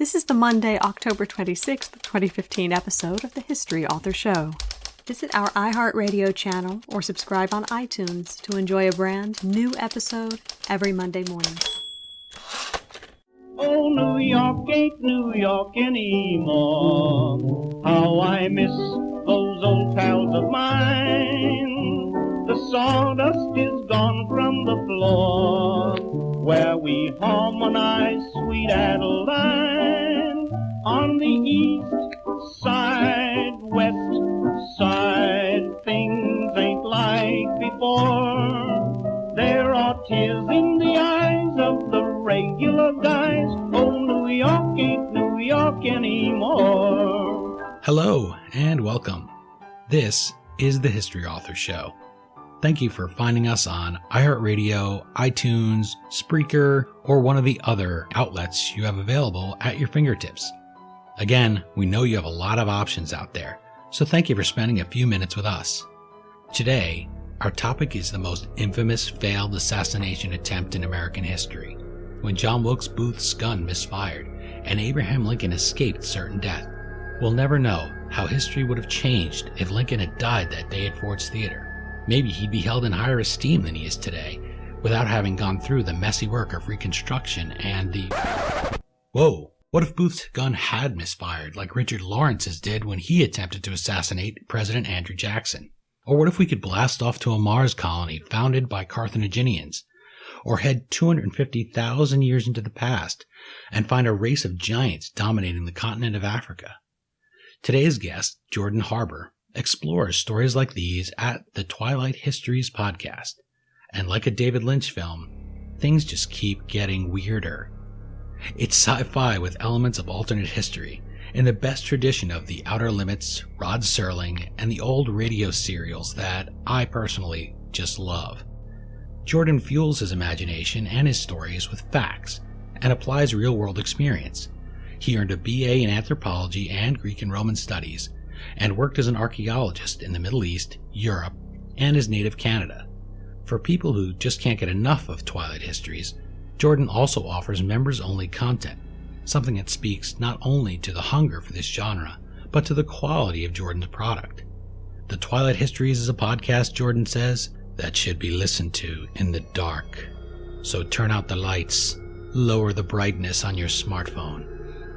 This is the Monday, October 26th, 2015 episode of the History Author Show. Visit our iHeartRadio channel or subscribe on iTunes to enjoy a brand new episode every Monday morning. Oh, New York ain't New York anymore. How I miss those old pals of mine. The sawdust is gone from the floor where we harmonize sweet Adeline. On the east side, west side, things ain't like before. There are tears in the eyes of the regular guys. Oh, New York ain't New York anymore. Hello and welcome. This is the History Author Show. Thank you for finding us on iHeartRadio, iTunes, Spreaker, or one of the other outlets you have available at your fingertips. Again, we know you have a lot of options out there, so thank you for spending a few minutes with us. Today, our topic is the most infamous failed assassination attempt in American history, when John Wilkes Booth's gun misfired and Abraham Lincoln escaped certain death. We'll never know how history would have changed if Lincoln had died that day at Ford's Theater. Maybe he'd be held in higher esteem than he is today, without having gone through the messy work of Reconstruction and the... Whoa! What if Booth's gun had misfired like Richard Lawrence's did when he attempted to assassinate President Andrew Jackson? Or what if we could blast off to a Mars colony founded by Carthaginians? Or head 250,000 years into the past and find a race of giants dominating the continent of Africa? Today's guest, Jordan Harbour, explores stories like these at the Twilight Histories podcast. And like a David Lynch film, things just keep getting weirder. It's sci-fi with elements of alternate history, in the best tradition of The Outer Limits, Rod Serling, and the old radio serials that I personally just love. Jordan fuels his imagination and his stories with facts, and applies real-world experience. He earned a BA in anthropology and Greek and Roman studies, and worked as an archaeologist in the Middle East, Europe, and his native Canada. For people who just can't get enough of Twilight Histories, Jordan also offers members-only content, something that speaks not only to the hunger for this genre, but to the quality of Jordan's product. The Twilight Histories is a podcast, Jordan says, that should be listened to in the dark. So turn out the lights, lower the brightness on your smartphone,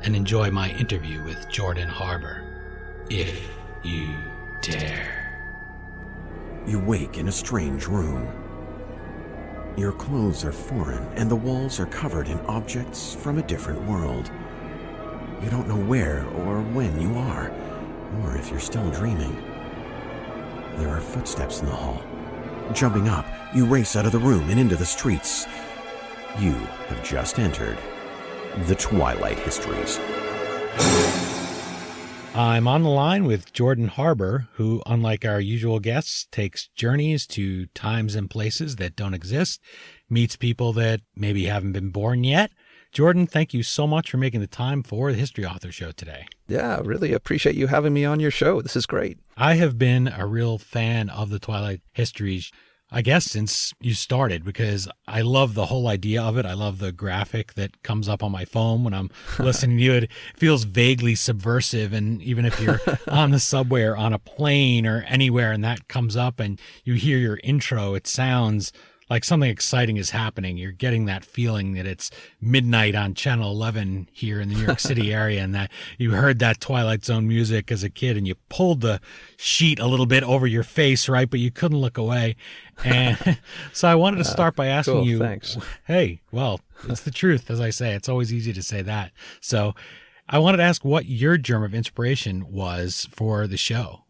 and enjoy my interview with Jordan Harbour. If you dare. You wake in a strange room. Your clothes are foreign and the walls are covered in objects from a different world. You don't know where or when you are, or if you're still dreaming. There are footsteps in the hall. Jumping up, you race out of the room and into the streets. You have just entered the Twilight Histories. I'm on the line with Jordan Harbour, who, unlike our usual guests, takes journeys to times and places that don't exist, meets people that maybe haven't been born yet. Jordan, thank you so much for making the time for the History Author Show today. Yeah, really appreciate you having me on your show. This is great. I have been a real fan of the Twilight Histories, I guess, since you started, because I love the whole idea of it. I love the graphic that comes up on my phone when I'm listening to you. It feels vaguely subversive. And even if you're on the subway or on a plane or anywhere and that comes up and you hear your intro, it sounds like something exciting is happening. You're getting that feeling that it's midnight on Channel 11 here in the New York City area, and that you heard that Twilight Zone music as a kid and you pulled the sheet a little bit over your face, right? But you couldn't look away. And so I wanted to start by asking you, thanks. Hey, well, it's the truth. As I say, it's always easy to say that. So I wanted to ask what your germ of inspiration was for the show.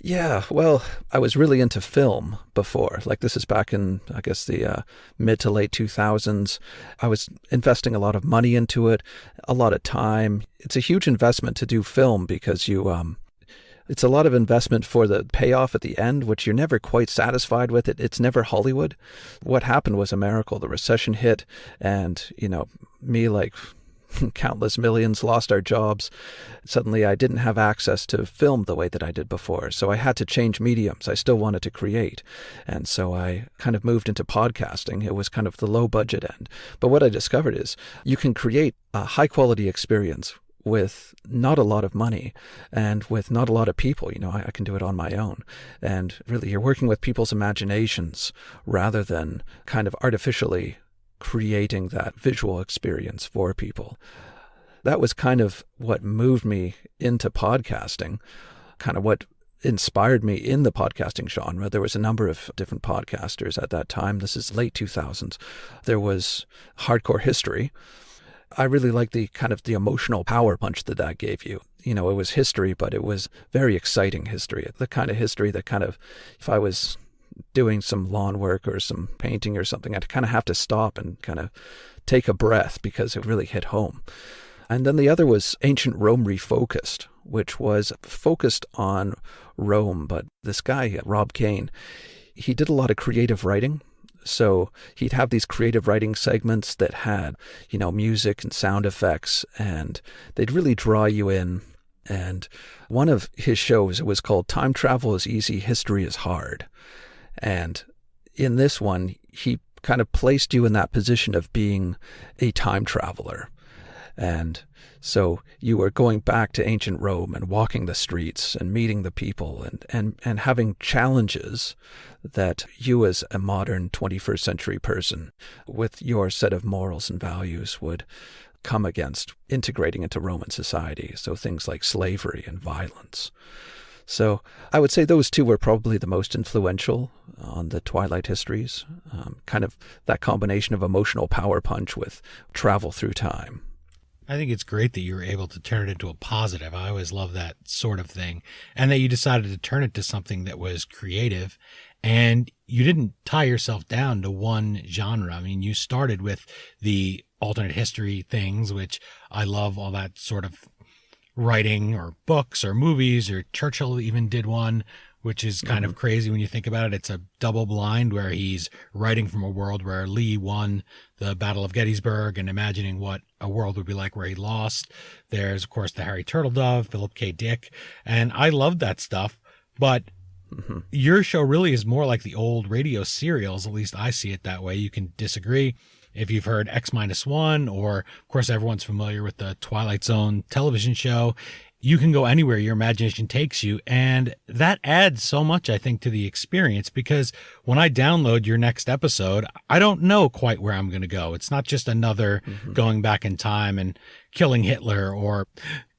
Yeah, well, I was really into film before. Like, this is back in, I guess, the mid to late 2000s. I was investing a lot of money into it, a lot of time. It's a huge investment to do film because it's a lot of investment for the payoff at the end, which you're never quite satisfied with. It's never Hollywood. What happened was a miracle. The recession hit, and, me, like countless millions, lost our jobs. Suddenly I didn't have access to film the way that I did before. So I had to change mediums. I still wanted to create. And so I kind of moved into podcasting. It was kind of the low budget end. But what I discovered is you can create a high quality experience with not a lot of money and with not a lot of people. I can do it on my own. And really, you're working with people's imaginations rather than kind of artificially creating that visual experience for people. That was kind of what moved me into podcasting, kind of what inspired me in the podcasting genre. There was a number of different podcasters at that time. This is late 2000s. There was Hardcore History. I really liked the kind of the emotional power punch that gave you. It was history, but it was very exciting history. The kind of history that kind of, if I was doing some lawn work or some painting or something, I'd kind of have to stop and kind of take a breath because it really hit home. And then the other was Ancient Rome Refocused, which was focused on Rome. But this guy, Rob Kane, he did a lot of creative writing. So he'd have these creative writing segments that had, music and sound effects, and they'd really draw you in. And one of his shows, it was called Time Travel is Easy, History is Hard. And in this one, he kind of placed you in that position of being a time traveler. And so you were going back to ancient Rome and walking the streets and meeting the people and having challenges that you as a modern 21st century person with your set of morals and values would come against integrating into Roman society. So things like slavery and violence. So I would say those two were probably the most influential on the Twilight Histories, kind of that combination of emotional power punch with travel through time. I think it's great that you were able to turn it into a positive. I always love that sort of thing. And that you decided to turn it to something that was creative. And you didn't tie yourself down to one genre. I mean, you started with the alternate history things, which I love, all that sort of writing or books or movies, or Churchill even did one, which is kind of crazy when you think about it. It's a double blind where he's writing from a world where Lee won the Battle of Gettysburg and imagining what a world would be like where he lost. There's, of course, the Harry Turtledove, Philip K. Dick. And I love that stuff. But your show really is more like the old radio serials. At least I see it that way. You can disagree. If you've heard X-1, or of course, everyone's familiar with the Twilight Zone television show, you can go anywhere your imagination takes you. And that adds so much, I think, to the experience, because when I download your next episode, I don't know quite where I'm going to go. It's not just another going back in time and killing Hitler, or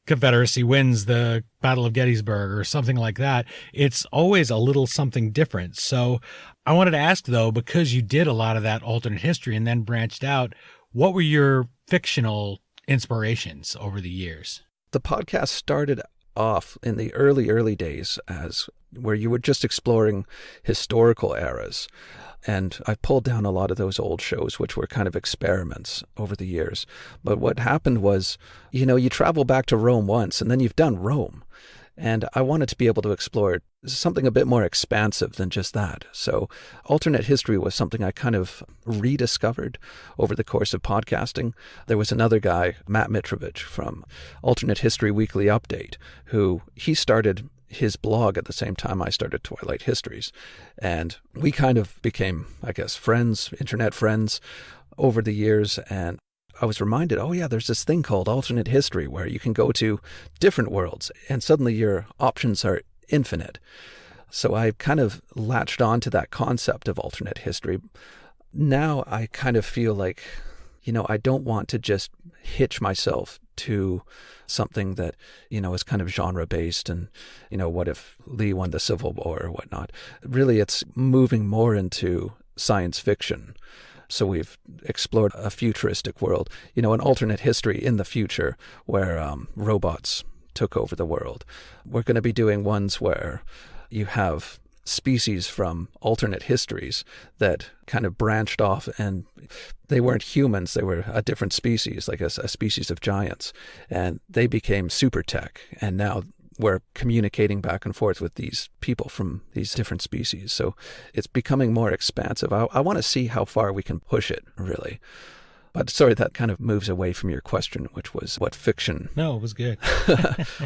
Confederacy wins the Battle of Gettysburg, or something like that. It's always a little something different. So I wanted to ask, though, because you did a lot of that alternate history and then branched out, what were your fictional inspirations over the years? The podcast started off in the early days as where you were just exploring historical eras. And I pulled down a lot of those old shows, which were kind of experiments over the years. But what happened was, you travel back to Rome once and then you've done Rome. And I wanted to be able to explore something a bit more expansive than just that. So alternate history was something I kind of rediscovered over the course of podcasting. There was another guy, Matt Mitrovich from Alternate History Weekly Update, who he started his blog at the same time I started Twilight Histories. And we kind of became, I guess, friends, internet friends over the years. And I was reminded, oh yeah, there's this thing called alternate history where you can go to different worlds and suddenly your options are infinite. So I kind of latched on to that concept of alternate history. Now I kind of feel like, I don't want to just hitch myself to something that, is kind of genre based and, what if Lee won the Civil War or whatnot. Really, it's moving more into science fiction. So we've explored a futuristic world, an alternate history in the future where robots took over the world. We're going to be doing ones where you have species from alternate histories that kind of branched off, and they weren't humans, they were a different species, like a species of giants, and they became super tech, and now we're communicating back and forth with these people from these different species. So it's becoming more expansive. I want to see how far we can push it, really. But sorry, that kind of moves away from your question, which was what fiction No, it was good.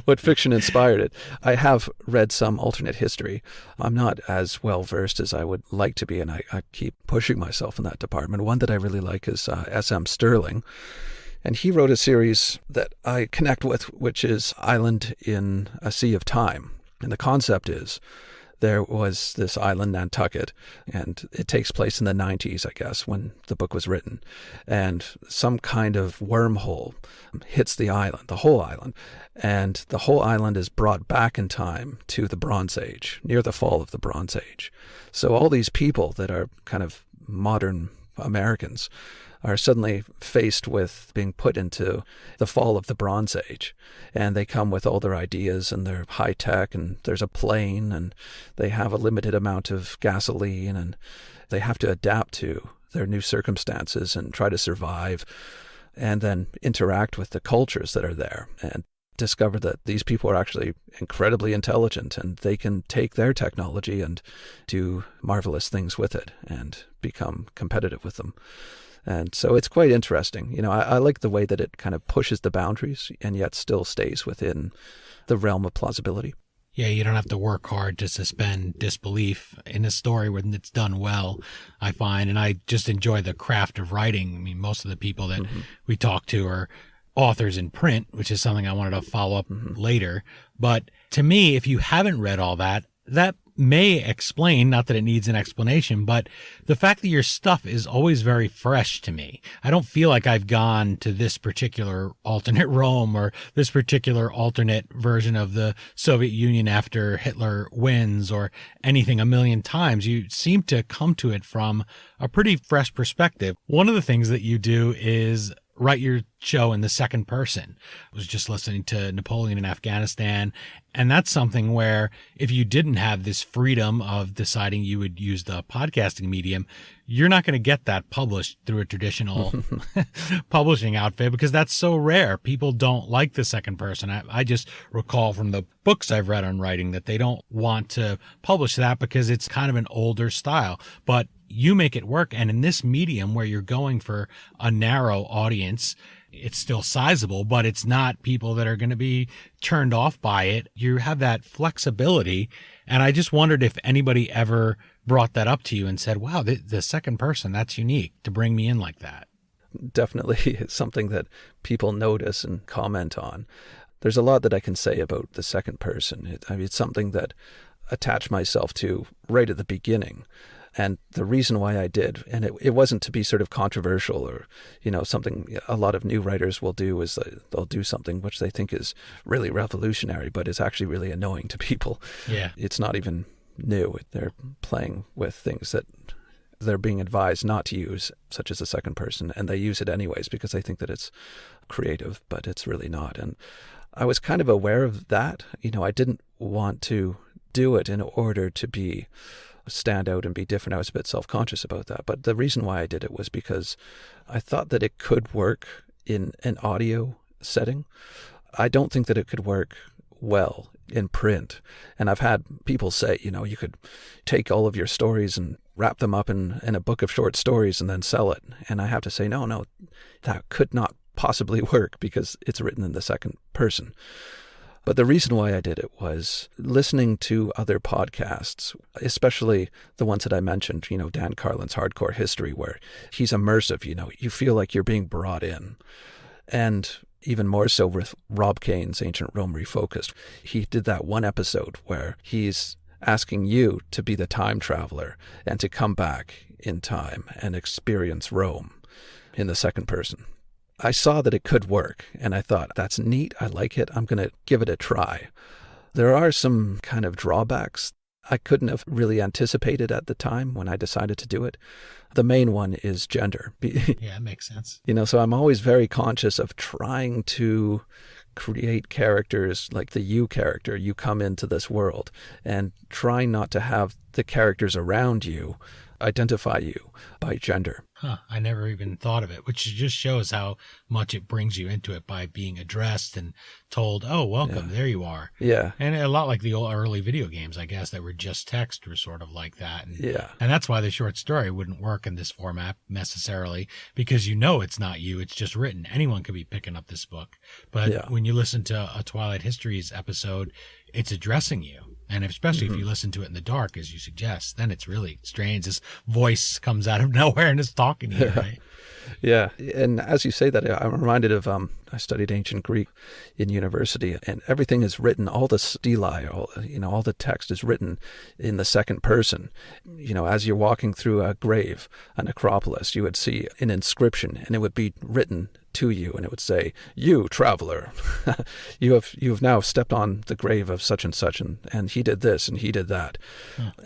what fiction inspired it. I have read some alternate history. I'm not as well versed as I would like to be, and I keep pushing myself in that department. One that I really like is S.M. Stirling. And he wrote a series that I connect with, which is Island in a Sea of Time. And the concept is there was this island, Nantucket, and it takes place in the 90s, I guess, when the book was written. And some kind of wormhole hits the island, the whole island. And the whole island is brought back in time to the Bronze Age, near the fall of the Bronze Age. So all these people that are kind of modern Americans are suddenly faced with being put into the fall of the Bronze Age. And they come with all their ideas and their high tech, and there's a plane, and they have a limited amount of gasoline, and they have to adapt to their new circumstances and try to survive, and then interact with the cultures that are there and discover that these people are actually incredibly intelligent, and they can take their technology and do marvelous things with it and become competitive with them. And so it's quite interesting. You know, I like the way that it kind of pushes the boundaries and yet still stays within the realm of plausibility. Yeah, you don't have to work hard to suspend disbelief in a story when it's done well, I find. And I just enjoy the craft of writing. I mean, most of the people that we talk to are authors in print, which is something I wanted to follow up later. But to me, if you haven't read all that, that may explain, not that it needs an explanation, but the fact that your stuff is always very fresh to me. I don't feel like I've gone to this particular alternate Rome or this particular alternate version of the Soviet Union after Hitler wins or anything a million times. You seem to come to it from a pretty fresh perspective. One of the things that you do is write your show in the second person. I was just listening to Napoleon in Afghanistan, and that's something where if you didn't have this freedom of deciding you would use the podcasting medium, you're not going to get that published through a traditional publishing outfit because that's so rare. People don't like the second person. I just recall from the books I've read on writing that they don't want to publish that because it's kind of an older style. But you make it work. And in this medium where you're going for a narrow audience, it's still sizable, but it's not people that are going to be turned off by it. You have that flexibility. And I just wondered if anybody ever brought that up to you and said, wow, the second person, that's unique to bring me in like that. Definitely it's something that people notice and comment on. There's a lot that I can say about the second person. It's something that I attached myself to right at the beginning. And the reason why I did, and it wasn't to be sort of controversial or, you know, something a lot of new writers will do is they'll do something which they think is really revolutionary, but it's actually really annoying to people. Yeah. It's not even new. They're playing with things that they're being advised not to use, such as a second person, and they use it anyways because they think that it's creative, but it's really not. And I was kind of aware of that. You know, I didn't want to do it in order to stand out and be different. I was a bit self-conscious about that. But the reason why I did it was because I thought that it could work in an audio setting. I don't think that it could work well in print. And I've had people say, you know, you could take all of your stories and wrap them up in a book of short stories and then sell it. And I have to say, no, that could not possibly work because it's written in the second person. But the reason why I did it was listening to other podcasts, especially the ones that I mentioned, you know, Dan Carlin's Hardcore History, where he's immersive, you know, you feel like you're being brought in. And even more so with Rob Kane's Ancient Rome Refocused. He did that one episode where he's asking you to be the time traveler and to come back in time and experience Rome in the second person. I saw that it could work, and I thought, that's neat, I like it, I'm going to give it a try. There are some kind of drawbacks I couldn't have really anticipated at the time when I decided to do it. The main one is gender. Yeah, it makes sense. You know, so I'm always very conscious of trying to create characters like the you character. You come into this world and trying not to have the characters around you identify you by gender. Huh, I never even thought of it, which just shows how much it brings you into it by being addressed and told, oh, welcome, there you are. Yeah. And a lot like the old early video games, I guess, that were just text were sort of like that. And, Yeah. and that's why the short story wouldn't work in this format necessarily, because you know it's not you, it's just written. Anyone could be picking up this book. But when you listen to a Twilight Histories episode, it's addressing you. And especially if you listen to it in the dark, as you suggest, then it's really strange. This voice comes out of nowhere and is talking to you, right? Yeah. And as you say that, I'm reminded of, I studied ancient Greek in university, and everything is written, all the stelae, all the text is written in the second person. As you're walking through a grave, a necropolis, you would see an inscription, and it would be written to you, and it would say, "You, traveler, you have now stepped on the grave of such, and he did this, and he did that."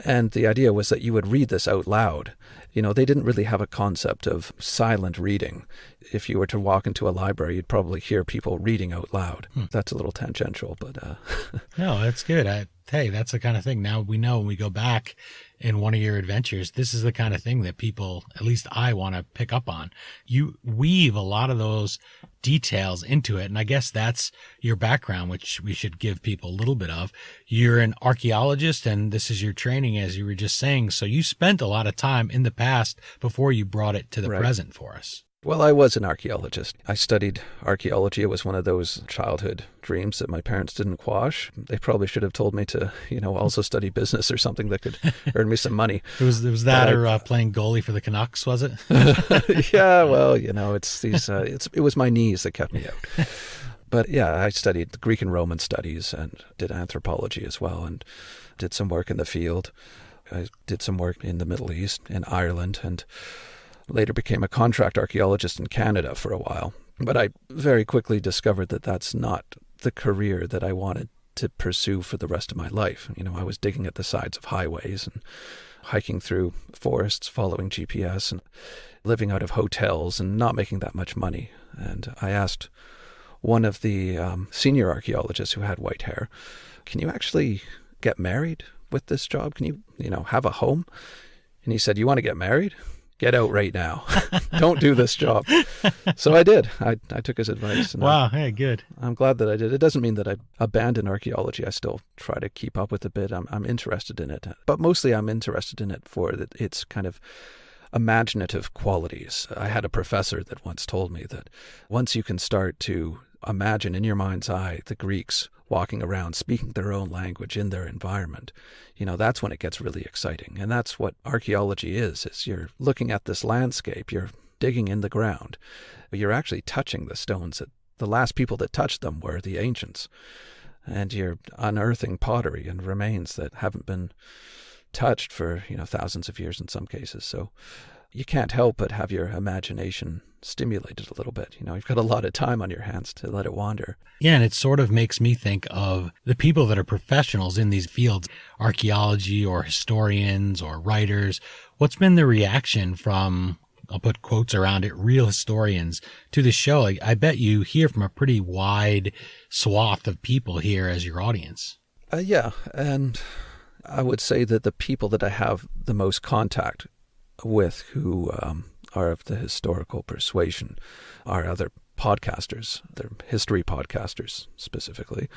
And the idea was that you would read this out loud. They didn't really have a concept of silent reading. If you were to walk into a library, you'd probably hear people reading out loud. That's a little tangential, but... No, that's good. Hey, that's the kind of thing. Now we know when we go back in one of your adventures, this is the kind of thing that people, at least I, want to pick up on. You weave a lot of those details into it, and I guess that's your background, which we should give people a little bit of. You're an archaeologist, and this is your training, as you were just saying, so you spent a lot of time in the past before you brought it to the present for us. Well, I was an archaeologist. I studied archaeology. It was one of those childhood dreams that my parents didn't quash. They probably should have told me to, also study business or something that could earn me some money. It was that or playing goalie for the Canucks, was it? Yeah, well, it's these. It was my knees that kept me out. But yeah, I studied Greek and Roman studies and did anthropology as well, and did some work in the field. I did some work in the Middle East, in Ireland, and later became a contract archaeologist in Canada for a while. But I very quickly discovered that that's not the career that I wanted to pursue for the rest of my life. I was digging at the sides of highways and hiking through forests, following GPS, and living out of hotels and not making that much money. And I asked one of the senior archaeologists who had white hair, "Can you actually get married with this job? Can you, have a home?" And he said, "You want to get married? Get out right now. Don't do this job." So I did. I took his advice. And wow. Hey, good. I'm glad that I did. It doesn't mean that I abandoned archaeology. I still try to keep up with it a bit. I'm interested in it. But mostly I'm interested in it for its kind of imaginative qualities. I had a professor that once told me that once you can start to imagine in your mind's eye the Greeks walking around speaking their own language in their environment, that's when it gets really exciting. And that's what archaeology is you're looking at this landscape, you're digging in the ground, but you're actually touching the stones that the last people that touched them were the ancients. And you're unearthing pottery and remains that haven't been touched for, thousands of years in some cases. So you can't help but have your imagination stimulated a little bit. You've got a lot of time on your hands to let it wander. Yeah, and it sort of makes me think of the people that are professionals in these fields, archaeology or historians or writers. What's been the reaction from, I'll put quotes around it, real historians to the show? I bet you hear from a pretty wide swath of people here as your audience. Yeah, and I would say that the people that I have the most contact with who are of the historical persuasion are other podcasters. They're history podcasters specifically.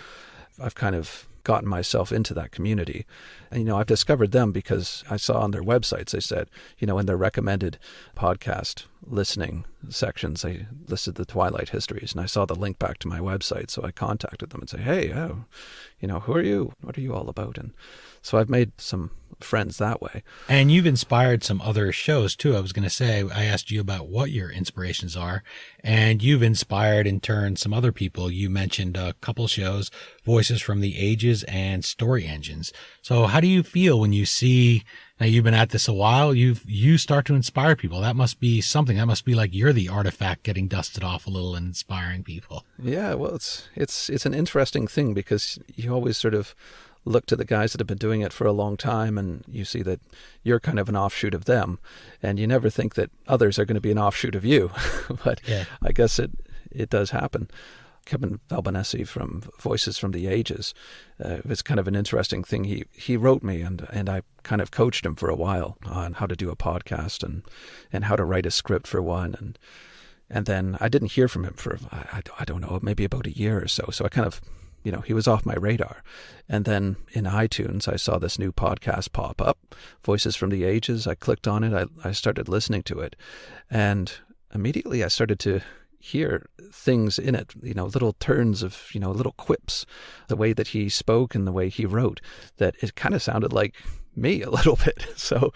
I've kind of gotten myself into that community. And, I've discovered them because I saw on their websites, they said, in their recommended podcast listening sections, they listed the Twilight Histories, and I saw the link back to my website. So I contacted them and say, "Hey, who are you? What are you all about?" And so I've made some friends that way. And you've inspired some other shows too. I was going to say, I asked you about what your inspirations are, and you've inspired in turn some other people. You mentioned a couple shows, Voices from the Ages and Story Engines. So how do you feel when you see, now you've been at this a while, you start to inspire people? That must be something. That must be like you're the artifact getting dusted off a little and inspiring people. Yeah, well, it's an interesting thing because you always sort of look to the guys that have been doing it for a long time, and you see that you're kind of an offshoot of them, and you never think that others are going to be an offshoot of you. But yeah. I guess it does happen. Kevin Albanese from Voices from the Ages. It was kind of an interesting thing. He wrote me, and I kind of coached him for a while on how to do a podcast and how to write a script for one. And then I didn't hear from him for, I don't know, maybe about a year or so. So I kind of, he was off my radar. And then in iTunes, I saw this new podcast pop up, Voices from the Ages. I clicked on it. I started listening to it. And immediately I started to hear things in it, little turns of, little quips, the way that he spoke and the way he wrote, that it kind of sounded like me a little bit. So,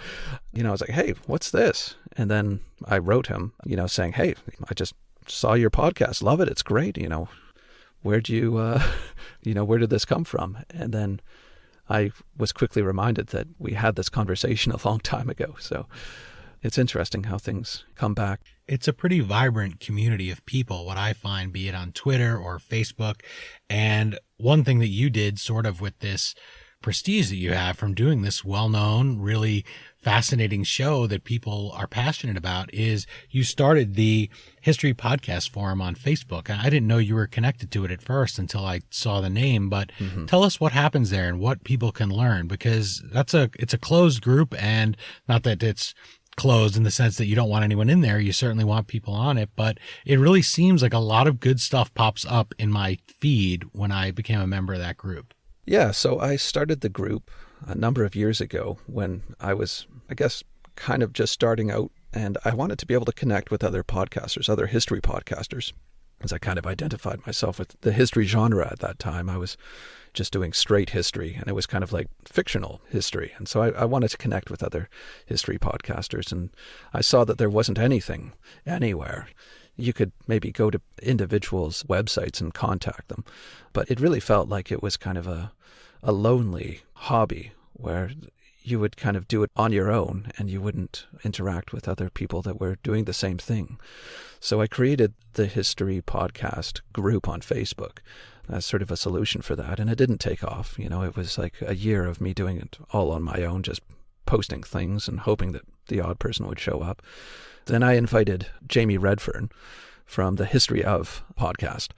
I was like, hey, what's this? And then I wrote him, saying, hey, I just saw your podcast. Love it. It's great. Where'd you, where did this come from? And then I was quickly reminded that we had this conversation a long time ago. So it's interesting how things come back. It's a pretty vibrant community of people, what I find, be it on Twitter or Facebook. And one thing that you did sort of with this prestige that you have from doing this well-known, really fascinating show that people are passionate about is you started the History Podcast Forum on Facebook. I didn't know you were connected to it at first until I saw the name, but tell us what happens there and what people can learn, because it's a closed group, and not that it's closed in the sense that you don't want anyone in there. You certainly want people on it, but it really seems like a lot of good stuff pops up in my feed when I became a member of that group. Yeah, so I started the group a number of years ago when I was, I guess, kind of just starting out, and I wanted to be able to connect with other podcasters, other history podcasters, as I kind of identified myself with the history genre at that time. I was just doing straight history, and it was kind of like fictional history. And so I wanted to connect with other history podcasters, and I saw that there wasn't anything anywhere. You could maybe go to individuals' websites and contact them, but it really felt like it was kind of a lonely hobby where you would kind of do it on your own and you wouldn't interact with other people that were doing the same thing. So I created the History Podcast group on Facebook as sort of a solution for that, and it didn't take off. It was like a year of me doing it all on my own, just posting things and hoping that the odd person would show up. Then I invited Jamie Redfern from the History of podcast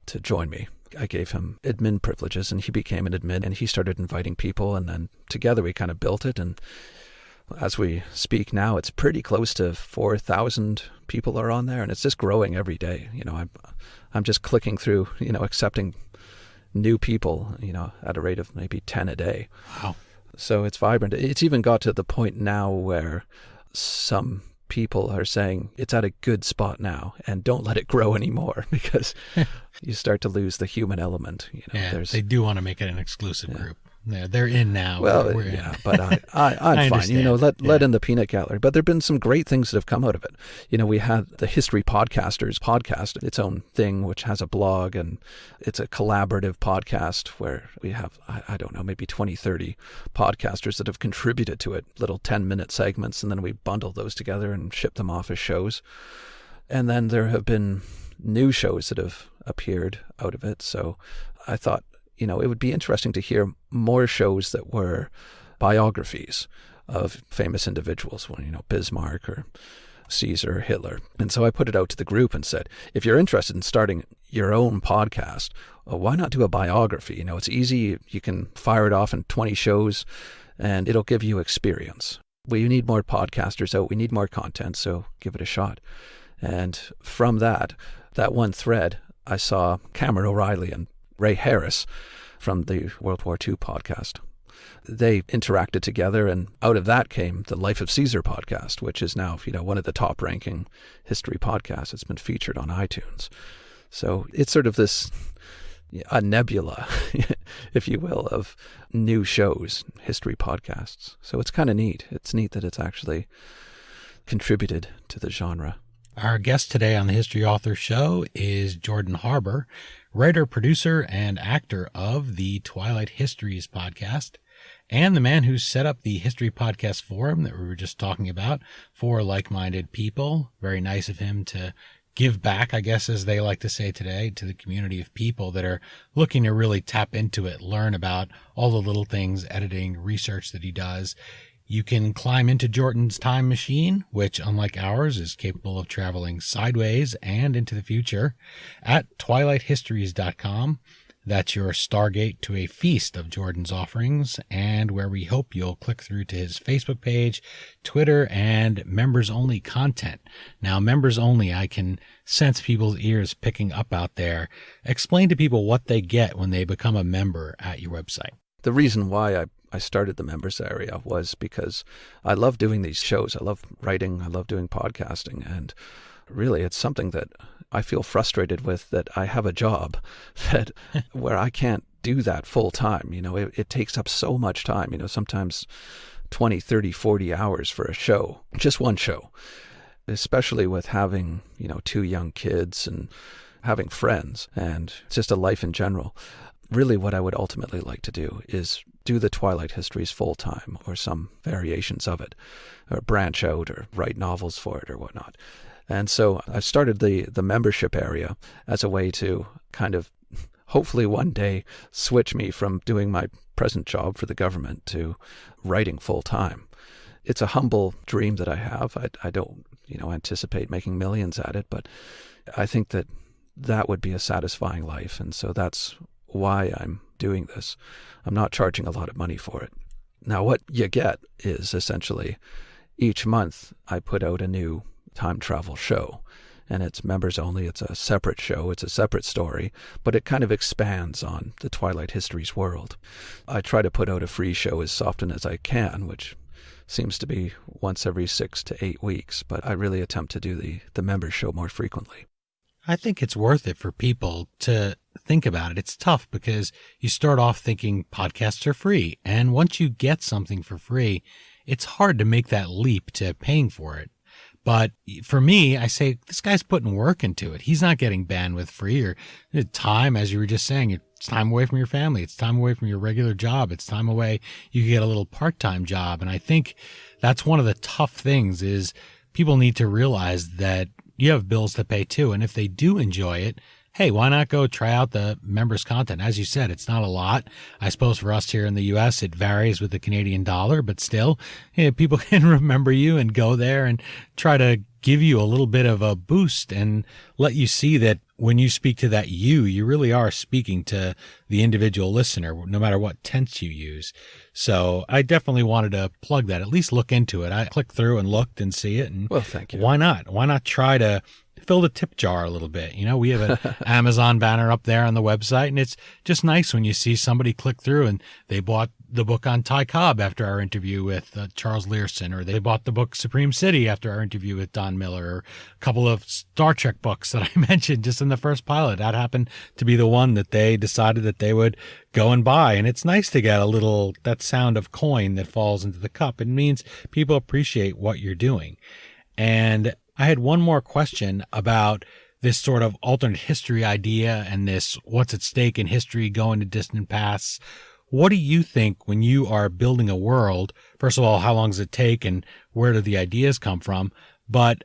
to join me. I gave him admin privileges, and he became an admin, and he started inviting people, and then together we kind of built it. And as we speak now, it's pretty close to 4,000 people are on there, and it's just growing every day. I'm just clicking through, accepting new people, at a rate of maybe 10 a day. Wow. So it's vibrant. It's even got to the point now where some people are saying it's at a good spot now and don't let it grow anymore, because you start to lose the human element. They do want to make it an exclusive group. They're in now. Well, we're in. Yeah, but I'm fine. Let in the peanut gallery. But there have been some great things that have come out of it. We had the History Podcasters podcast, its own thing, which has a blog, and it's a collaborative podcast where we have, I don't know, maybe 20, 30 podcasters that have contributed to it, little 10-minute segments, and then we bundle those together and ship them off as shows. And then there have been new shows that have appeared out of it. So I thought, it would be interesting to hear more shows that were biographies of famous individuals, Bismarck or Caesar, Hitler. And so I put it out to the group and said, if you're interested in starting your own podcast, why not do a biography? It's easy. You can fire it off in 20 shows and it'll give you experience. We need more podcasters out. We need more content. So give it a shot. And from that one thread, I saw Cameron O'Reilly and Ray Harris from the World War II podcast. They interacted together, and out of that came the Life of Caesar podcast, which is now, one of the top ranking history podcasts. It's been featured on iTunes. So it's sort of a nebula, if you will, of new shows, history podcasts. So it's kind of neat. It's neat that it's actually contributed to the genre. Our guest today on the History Author Show is Jordan Harbour, writer, producer, and actor of the Twilight Histories podcast, and the man who set up the History Podcast Forum that we were just talking about for like-minded people. Very nice of him to give back, I guess, as they like to say today, to the community of people that are looking to really tap into it, learn about all the little things, editing, research that he does. You can climb into Jordan's time machine, which, unlike ours, is capable of traveling sideways and into the future, at twilighthistories.com. That's your Stargate to a feast of Jordan's offerings, and where we hope you'll click through to his Facebook page, Twitter, and members-only content. Now, members-only, I can sense people's ears picking up out there. Explain to people what they get when they become a member at your website. The reason why I started the members area was because I love doing these shows. I love writing. I love doing podcasting. And really, it's something that I feel frustrated with, that I have a job that where I can't do that full time. It takes up so much time, sometimes 20, 30, 40 hours for a show, just one show, especially with having, 2 young kids and having friends and just a life in general. Really, what I would ultimately like to do is do the Twilight Histories full time, or some variations of it, or branch out or write novels for it or whatnot. And so I started the membership area as a way to kind of hopefully one day switch me from doing my present job for the government to writing full time. It's a humble dream that I have. I don't, anticipate making millions at it, but I think that would be a satisfying life. And so that's why I'm doing this. I'm not charging a lot of money for it. Now, what you get is essentially each month I put out a new time travel show, and it's members only. It's a separate show. It's a separate story, but it kind of expands on the Twilight Histories world. I try to put out a free show as often as I can, which seems to be once every 6 to 8 weeks, but I really attempt to do the members show more frequently. I think it's worth it for people to think about it. It's tough because you start off thinking podcasts are free, and once you get something for free, it's hard to make that leap to paying for it. But for me, I say, this guy's putting work into it. He's not getting bandwidth free or time, as you were just saying. It's time away from your family. It's time away from your regular job. It's time away. You can get a little part-time job. And I think that's one of the tough things is people need to realize that you have bills to pay too. And if they do enjoy it, hey, why not go try out the members content? As you said, it's not a lot. I suppose for us here in the U.S., it varies with the Canadian dollar, but still, people can remember you and go there and try to give you a little bit of a boost and let you see that when you speak to that you really are speaking to the individual listener, no matter what tense you use. So I definitely wanted to plug that, at least look into it. I clicked through and looked and see it. And well, thank you. Why not? Why not try to fill the tip jar a little bit? We have an Amazon banner up there on the website, and it's just nice when you see somebody click through and they bought the book on Ty Cobb after our interview with Charles Learson, or they bought the book Supreme City after our interview with Don Miller, or a couple of Star Trek books that I mentioned just in the first pilot. That happened to be the one that they decided that they would go and buy. And it's nice to get that sound of coin that falls into the cup. It means people appreciate what you're doing. And I had one more question about this sort of alternate history idea and this what's at stake in history going to distant pasts. What do you think when you are building a world? First of all, how long does it take and where do the ideas come from? But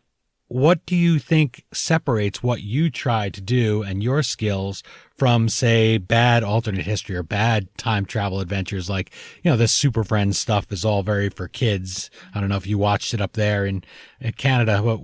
what do you think separates what you try to do and your skills from, say, bad alternate history or bad time travel adventures? Like, this Super Friends stuff is all very for kids. I don't know if you watched it up there in Canada, but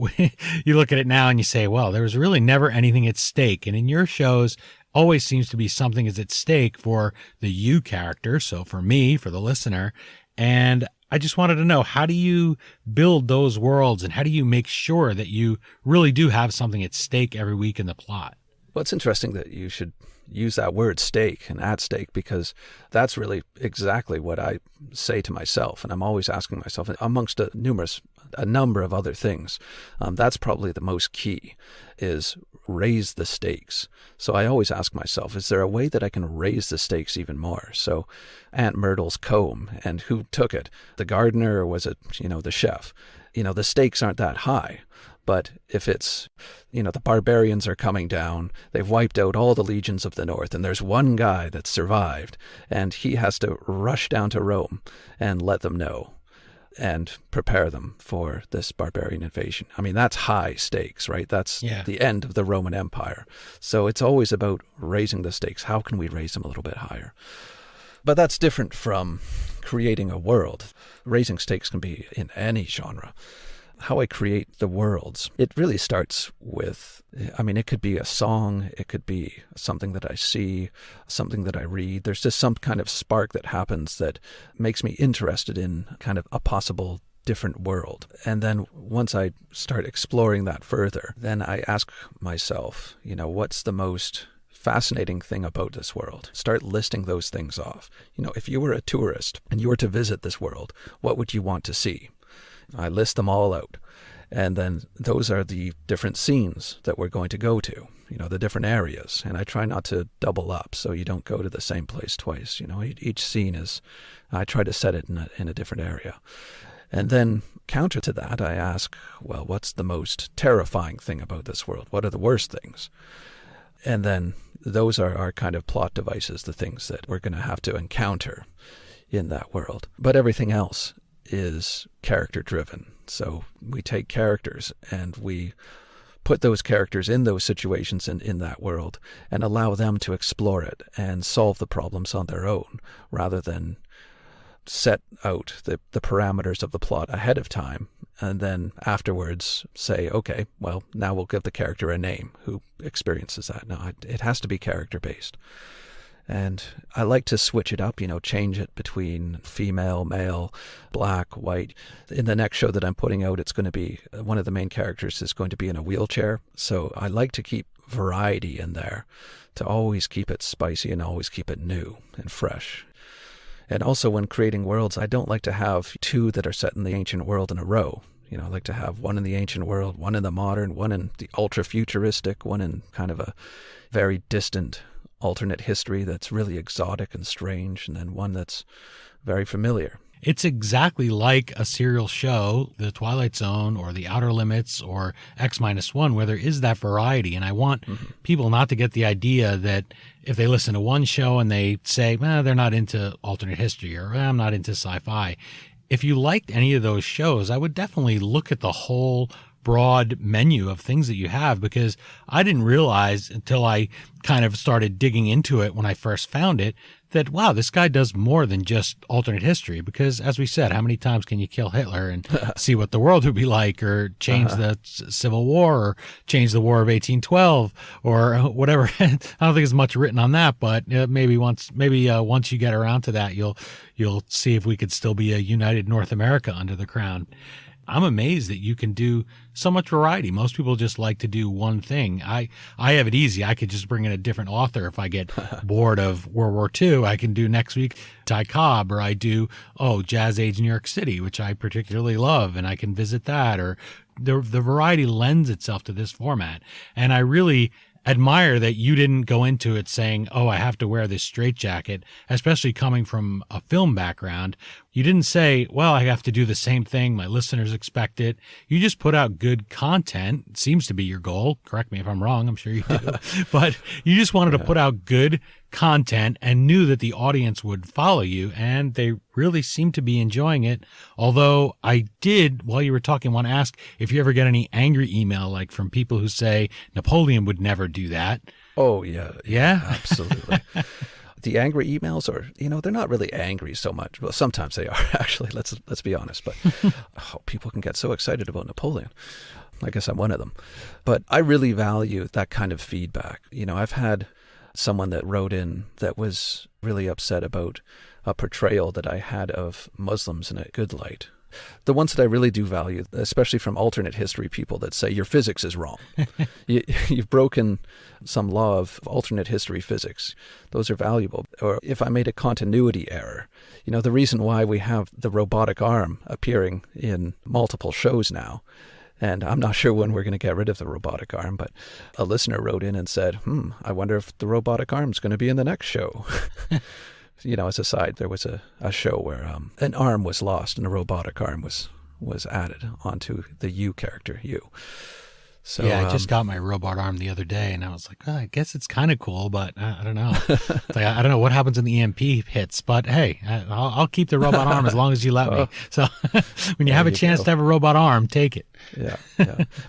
you look at it now and you say, well, there was really never anything at stake. And in your shows, always seems to be something is at stake for the you character. So for me, for the listener. And I just wanted to know, how do you build those worlds and how do you make sure that you really do have something at stake every week in the plot? Well, it's interesting that you should use that word stake and at stake, because that's really exactly what I say to myself. And I'm always asking myself, amongst a number of other things, that's probably the most key, is raise the stakes. So I always ask myself, is there a way that I can raise the stakes even more? So Aunt Myrtle's comb, and who took it? The gardener, or was it, the chef? The stakes aren't that high. But if it's, the barbarians are coming down, they've wiped out all the legions of the north, and there's one guy that survived, and he has to rush down to Rome and let them know and prepare them for this barbarian invasion. I mean, that's high stakes, right? That's the end of the Roman Empire. So it's always about raising the stakes. How can we raise them a little bit higher? But that's different from creating a world. Raising stakes can be in any genre. How I create the worlds, it really starts with, it could be a song, it could be something that I see, something that I read. There's just some kind of spark that happens that makes me interested in kind of a possible different world. And then once I start exploring that further, then I ask myself, what's the most fascinating thing about this world? Start listing those things off. If you were a tourist and you were to visit this world, what would you want to see? I list them all out. And then those are the different scenes that we're going to go to, the different areas. And I try not to double up so you don't go to the same place twice. Each scene I try to set it in a different area. And then counter to that, I ask, well, what's the most terrifying thing about this world? What are the worst things? And then those are our kind of plot devices, the things that we're going to have to encounter in that world. But everything else is character driven. So we take characters and we put those characters in those situations in that world and allow them to explore it and solve the problems on their own rather than set out the parameters of the plot ahead of time and then afterwards say, okay, well, now we'll give the character a name who experiences that. No, it has to be character based. And I like to switch it up, change it between female, male, black, white. In the next show that I'm putting out, it's going to be, one of the main characters is going to be in a wheelchair. So I like to keep variety in there, to always keep it spicy and always keep it new and fresh. And also when creating worlds, I don't like to have two that are set in the ancient world in a row. I like to have one in the ancient world, one in the modern, one in the ultra-futuristic, one in kind of a very distant alternate history that's really exotic and strange, and then one that's very familiar. It's exactly like a serial show, The Twilight Zone or The Outer Limits or X-1, where there is that variety. And I want people not to get the idea that if they listen to one show and they say, they're not into alternate history or I'm not into sci-fi. If you liked any of those shows, I would definitely look at the whole broad menu of things that you have, because I didn't realize until I kind of started digging into it when I first found it that, wow, this guy does more than just alternate history. Because as we said, how many times can you kill Hitler and see what the world would be like, or change the Civil War, or change the War of 1812, or whatever? I don't think there's much written on that, but maybe once you get around to that, you'll see if we could still be a united North America under the crown. I'm amazed that you can do so much variety. Most people just like to do one thing. I have it easy. I could just bring in a different author. If I get bored of World War II, I can do next week Ty Cobb, or I do, Jazz Age New York City, which I particularly love, and I can visit that. Or the variety lends itself to this format. And I really admire that you didn't go into it saying, I have to wear this straitjacket, especially coming from a film background. You didn't say, I have to do the same thing. My listeners expect it. You just put out good content. It seems to be your goal. Correct me if I'm wrong. I'm sure you do. But you just wanted to put out good content and knew that the audience would follow you, and they really seem to be enjoying it. Although I did, while you were talking, want to ask if you ever get any angry email, like from people who say Napoleon would never do that. Oh, yeah. Yeah, absolutely. The angry emails are, they're not really angry so much. Well, sometimes they are, actually. Let's be honest. But people can get so excited about Napoleon. I guess I'm one of them. But I really value that kind of feedback. I've had someone that wrote in that was really upset about a portrayal that I had of Muslims in a good light. The ones that I really do value, especially from alternate history people that say your physics is wrong. You've broken some law of alternate history physics. Those are valuable. Or if I made a continuity error, the reason why we have the robotic arm appearing in multiple shows now, and I'm not sure when we're going to get rid of the robotic arm, but a listener wrote in and said, I wonder if the robotic arm is going to be in the next show. As a side, there was a show where an arm was lost and a robotic arm was added onto the you character, you. So, yeah, I just got my robot arm the other day, and I was like, I guess it's kind of cool, but I don't know. I don't know what happens when the EMP hits, but hey, I'll keep the robot arm as long as you let me. So when you have a chance to have a robot arm, take it. Yeah.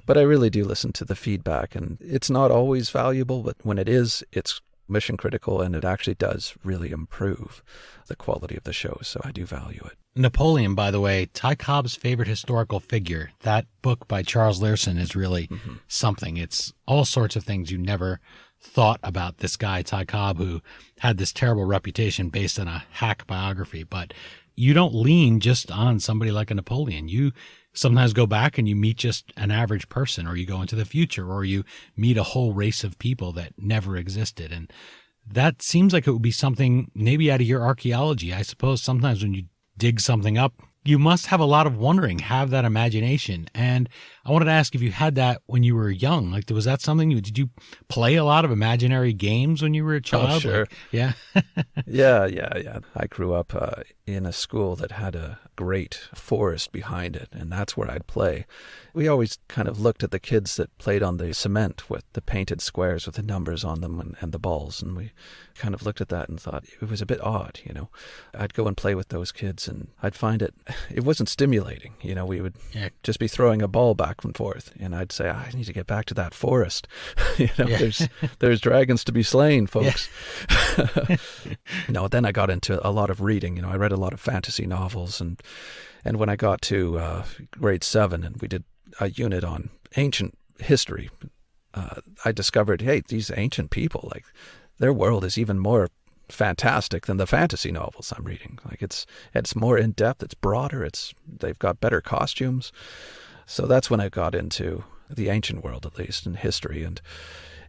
But I really do listen to the feedback, and it's not always valuable, but when it is, it's mission critical, and it actually does really improve the quality of the show. So I do value it. Napoleon, by the way, Ty Cobb's favorite historical figure. That book by Charles Learson is really something. It's all sorts of things you never thought about this guy, Ty Cobb, who had this terrible reputation based on a hack biography. But you don't lean just on somebody like a Napoleon. You sometimes go back and you meet just an average person, or you go into the future, or you meet a whole race of people that never existed. And that seems like it would be something maybe out of your archaeology. I suppose sometimes when you dig something up, you must have a lot of wondering, have that imagination. And I wanted to ask if you had that when you were young. Like, was that something did you play a lot of imaginary games when you were a child? Oh, sure. Like, yeah. Yeah. I grew up in a school that had a great forest behind it, and that's where I'd play. We always kind of looked at the kids that played on the cement with the painted squares with the numbers on them and the balls, and we kind of looked at that and thought it was a bit odd, I'd go and play with those kids, and I'd find it wasn't stimulating. We would just be throwing a ball back and forth, and I'd say, I need to get back to that forest. There's dragons to be slain, folks. Then I got into a lot of reading. I read a lot of fantasy novels, and when I got to grade 7 and we did a unit on ancient history, I discovered, hey, these ancient people, like, their world is even more fantastic than the fantasy novels I'm reading. Like, it's more in depth, it's broader, they've got better costumes. So that's when I got into the ancient world, at least in history, and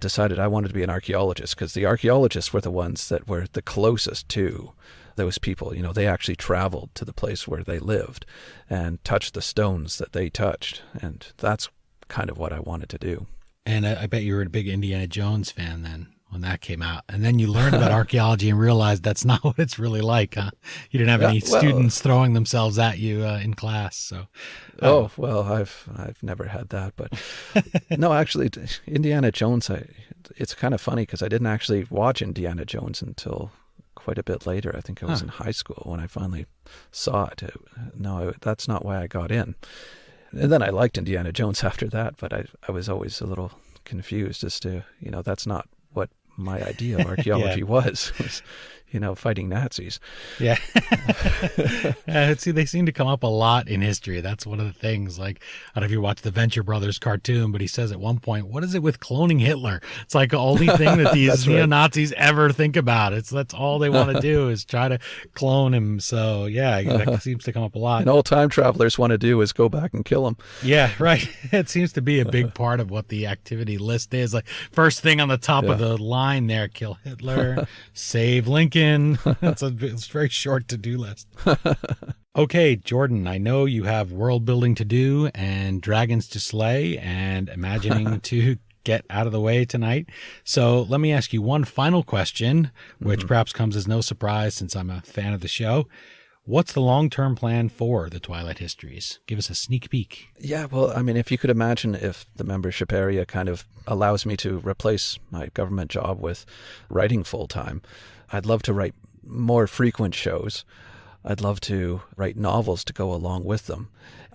decided I wanted to be an archaeologist, because the archaeologists were the ones that were the closest to those people. They actually traveled to the place where they lived and touched the stones that they touched, and that's kind of what I wanted to do. And I bet you were a big Indiana Jones fan then when that came out. And then you learned about archaeology and realized that's not what it's really like, huh? You didn't have any students throwing themselves at you in class. So, I've never had that. But no, actually, Indiana Jones, it's kind of funny because I didn't actually watch Indiana Jones until quite a bit later. I think I was in high school when I finally saw it. That's not why I got in. And then I liked Indiana Jones after that, but I was always a little confused as to, that's not what my idea of archaeology was, fighting Nazis. Yeah. See, they seem to come up a lot in history. That's one of the things. Like, I don't know if you watch the Venture Brothers cartoon, but he says at one point, what is it with cloning Hitler? It's like the only thing that these neo-Nazis ever think about. That's all they want to do is try to clone him. So yeah, that seems to come up a lot. And all time travelers want to do is go back and kill him. Yeah, right. It seems to be a big part of what the activity list is. Like, first thing on the top of the line there, kill Hitler, save Lincoln. It's a very short to-do list. Okay, Jordan, I know you have world building to do and dragons to slay and imagining to get out of the way tonight. So let me ask you one final question, which perhaps comes as no surprise since I'm a fan of the show. What's the long-term plan for the Twilight Histories? Give us a sneak peek. Yeah, well, I mean, if you could imagine if the membership area kind of allows me to replace my government job with writing full-time, I'd love to write more frequent shows. I'd love to write novels to go along with them.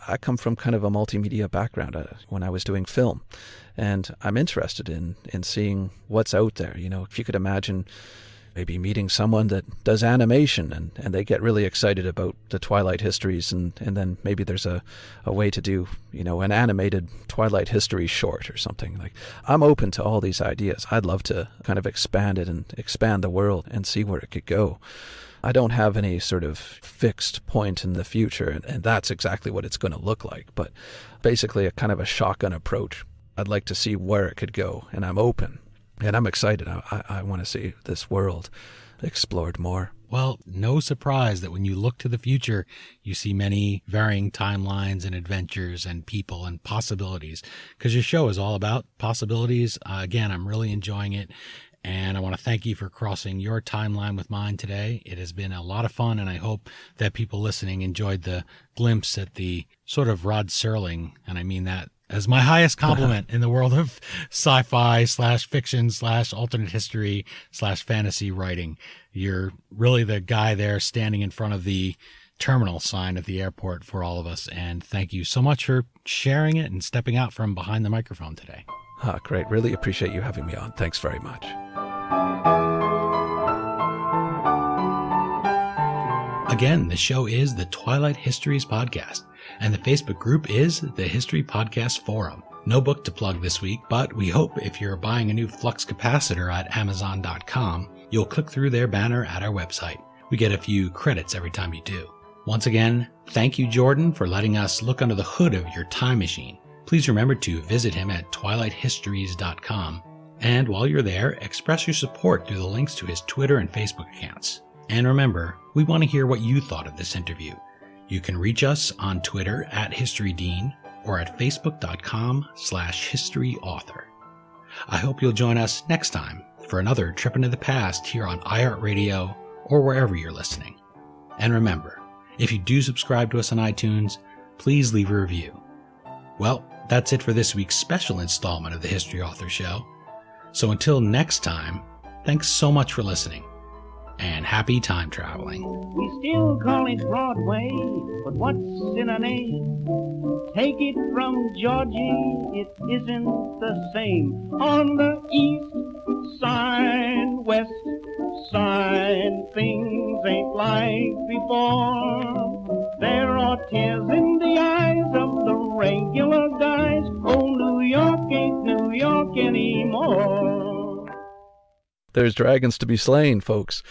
I come from kind of a multimedia background when I was doing film, and I'm interested in seeing what's out there. If you could imagine maybe meeting someone that does animation and they get really excited about the Twilight Histories, and then maybe there's a way to do, an animated Twilight History short or something. Like, I'm open to all these ideas. I'd love to kind of expand it and expand the world and see where it could go. I don't have any sort of fixed point in the future, and that's exactly what it's going to look like. But basically a kind of a shotgun approach. I'd like to see where it could go, and I'm open. And I'm excited. I want to see this world explored more. Well, no surprise that when you look to the future, you see many varying timelines and adventures and people and possibilities, because your show is all about possibilities. Again, I'm really enjoying it. And I want to thank you for crossing your timeline with mine today. It has been a lot of fun, and I hope that people listening enjoyed the glimpse at the sort of Rod Serling, and I mean that as my highest compliment in the world of sci-fi / fiction / alternate history / fantasy writing. You're really the guy there standing in front of the terminal sign at the airport for all of us. And thank you so much for sharing it and stepping out from behind the microphone today. Great. Really appreciate you having me on. Thanks very much. Again, the show is the Twilight Histories podcast, and the Facebook group is the History Podcast Forum. No book to plug this week, but we hope if you're buying a new flux capacitor at Amazon.com, you'll click through their banner at our website. We get a few credits every time you do. Once again, thank you, Jordan, for letting us look under the hood of your time machine. Please remember to visit him at twilighthistories.com. And while you're there, express your support through the links to his Twitter and Facebook accounts. And remember, we want to hear what you thought of this interview. You can reach us on Twitter at HistoryDean or at facebook.com/historyauthor. I hope you'll join us next time for another trip into the past here on iHeartRadio or wherever you're listening. And remember, if you do subscribe to us on iTunes, please leave a review. Well, that's it for this week's special installment of the History Author Show. So until next time, thanks so much for listening, and happy time traveling. We still call it Broadway, but what's in a name? Take it from Georgie, it isn't the same. On the east side, west side, things ain't like before. There are tears in the eyes of the regular guys. Oh, New York ain't New York anymore. There's dragons to be slain, folks.